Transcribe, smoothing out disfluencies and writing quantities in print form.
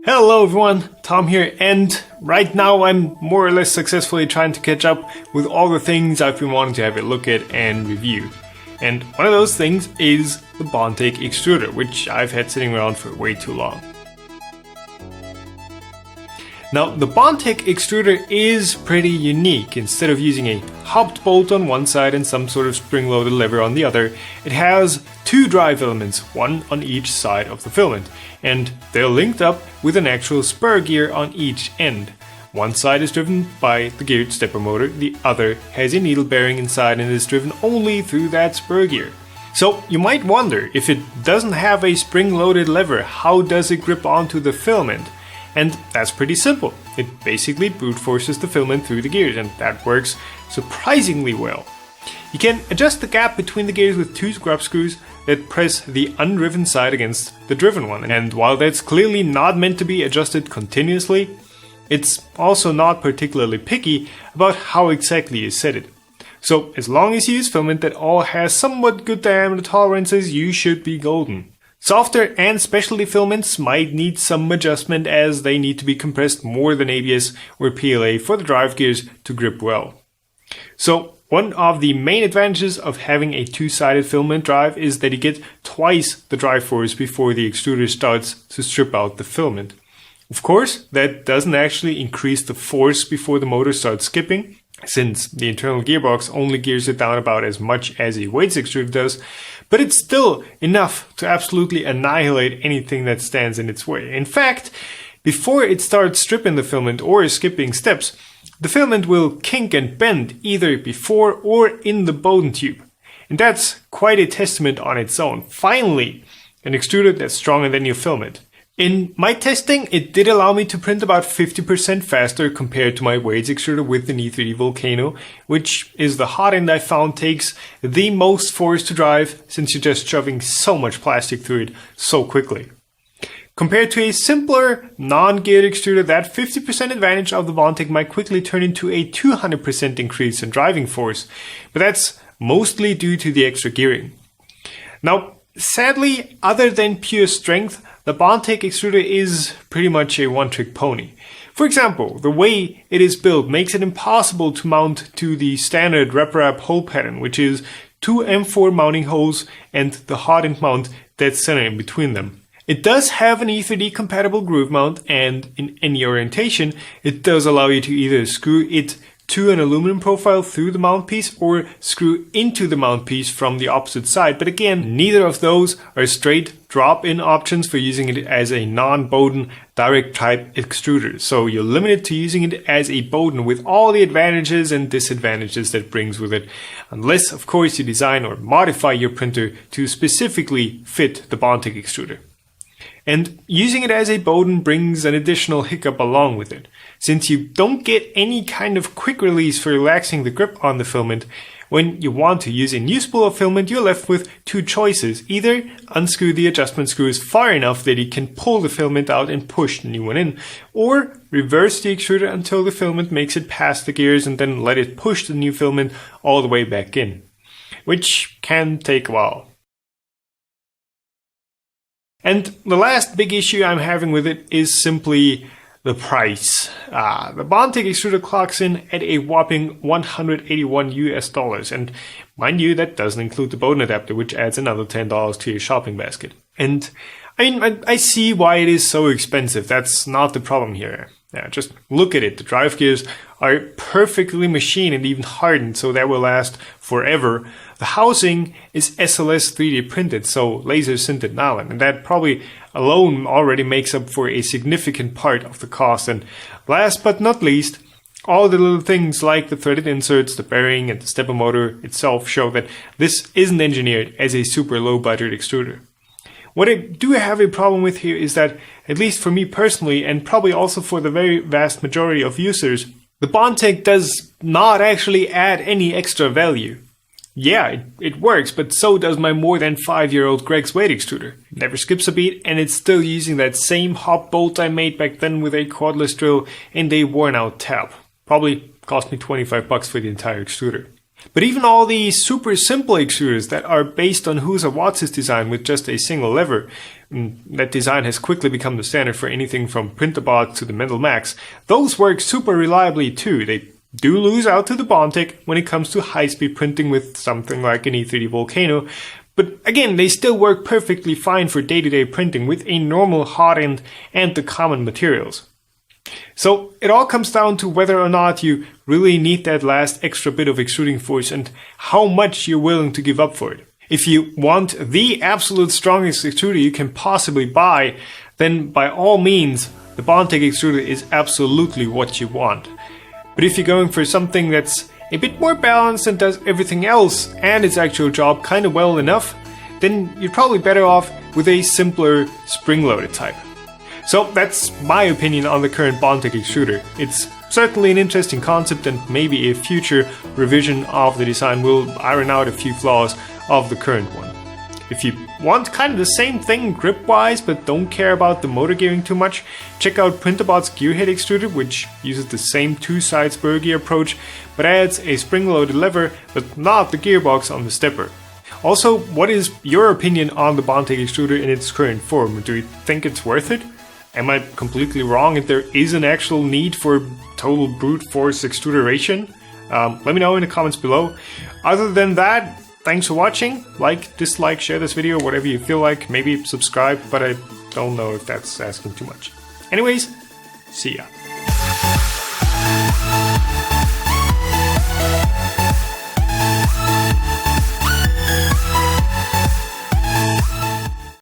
Hello everyone, Tom here, and right now I'm more or less successfully trying to catch up with all the things I've been wanting to have a look at and review. And one of those things is the Bondtech Extruder, which I've had sitting around for way too long. Now, the Bondtech Extruder is pretty unique. Instead of using a hopped bolt on one side and some sort of spring-loaded lever on the other, it has two drive elements, one on each side of the filament, and they're linked up with an actual spur gear on each end. One side is driven by the geared stepper motor, the other has a needle bearing inside and is driven only through that spur gear. So you might wonder, if it doesn't have a spring-loaded lever, how does it grip onto the filament? And that's pretty simple. It basically brute forces the filament through the gears, and that works surprisingly well. You can adjust the gap between the gears with two scrub screws that press the undriven side against the driven one. And while that's clearly not meant to be adjusted continuously, it's also not particularly picky about how exactly you set it. So as long as you use filament that all has somewhat good diameter tolerances, you should be golden. Softer and specialty filaments might need some adjustment, as they need to be compressed more than ABS or PLA for the drive gears to grip well. So one of the main advantages of having a two-sided filament drive is that you get twice the drive force before the extruder starts to strip out the filament. Of course, that doesn't actually increase the force before the motor starts skipping, since the internal gearbox only gears it down about as much as a weights extruder does, but it's still enough to absolutely annihilate anything that stands in its way. In fact, before it starts stripping the filament or skipping steps, the filament will kink and bend either before or in the Bowden tube. And that's quite a testament on its own. Finally, an extruder that's stronger than your filament. In my testing, it did allow me to print about 50% faster compared to my weights extruder with the E3D Volcano, which is the hot end I found takes the most force to drive, since you're just shoving so much plastic through it so quickly. Compared to a simpler, non-geared extruder, that 50% advantage of the Bondtech might quickly turn into a 200% increase in driving force, but that's mostly due to the extra gearing. Now, sadly, other than pure strength, the Bondtech Extruder is pretty much a one-trick pony. For example, the way it is built makes it impossible to mount to the standard wrap hole pattern, which is two M4 mounting holes and the hot end mount dead center in between them. It does have an E3D compatible groove mount, and in any orientation, it does allow you to either screw it to an aluminum profile through the mount piece or screw into the mount piece from the opposite side. But again, neither of those are straight drop-in options for using it as a non-Bowden direct type extruder. So you're limited to using it as a Bowden with all the advantages and disadvantages that brings with it. Unless, of course, you design or modify your printer to specifically fit the Bondtech extruder. And using it as a Bowden brings an additional hiccup along with it. Since you don't get any kind of quick release for relaxing the grip on the filament, when you want to use a new spool of filament, you're left with two choices. Either unscrew the adjustment screws far enough that you can pull the filament out and push the new one in, or reverse the extruder until the filament makes it past the gears and then let it push the new filament all the way back in, which can take a while. And the last big issue I'm having with it is simply the price. The Bondtech extruder clocks in at a whopping $181 US, and mind you, that doesn't include the Bowden adapter, which adds another $10 to your shopping basket. And I mean, I see why it is so expensive. That's not the problem here. Yeah, just look at it. The drive gears are perfectly machined and even hardened, so that will last forever. The housing is SLS 3D printed, so laser sintered nylon, and that probably alone already makes up for a significant part of the cost. And last but not least, all the little things like the threaded inserts, the bearing, and the stepper motor itself show that this isn't engineered as a super low budget extruder. What I do have a problem with here is that, at least for me personally, and probably also for the very vast majority of users, the Bondtech does not actually add any extra value. Yeah, it works, but so does my more than 5-year-old Greg's weight extruder. It never skips a beat, and it's still using that same hop bolt I made back then with a cordless drill and a worn out tab. Probably cost me $25 for the entire extruder. But even all the super simple extruders that are based on Husa Watts' design with just a single lever, that design has quickly become the standard for anything from Printabots to the Mental Max. Those work super reliably too. They do lose out to the Bondtech when it comes to high-speed printing with something like an E30 Volcano, but again, they still work perfectly fine for day-to-day printing with a normal hot end and the common materials. So it all comes down to whether or not you really need that last extra bit of extruding force and how much you're willing to give up for it. If you want the absolute strongest extruder you can possibly buy, then by all means, the Bondtech extruder is absolutely what you want. But if you're going for something that's a bit more balanced and does everything else and its actual job kind of well enough, then you're probably better off with a simpler spring-loaded type. So that's my opinion on the current Bondtech extruder. It's certainly an interesting concept, and maybe a future revision of the design will iron out a few flaws of the current one. If you want kind of the same thing grip-wise but don't care about the motor gearing too much, check out Printabot's gearhead extruder, which uses the same two-side spur gear approach but adds a spring-loaded lever but not the gearbox on the stepper. Also, what is your opinion on the Bondtech extruder in its current form? Do you think it's worth it? Am I completely wrong if there is an actual need for total brute force extruderation? Let me know in the comments below. Other than that, thanks for watching. Like, dislike, share this video, whatever you feel like. Maybe subscribe, but I don't know if that's asking too much. Anyways, see ya.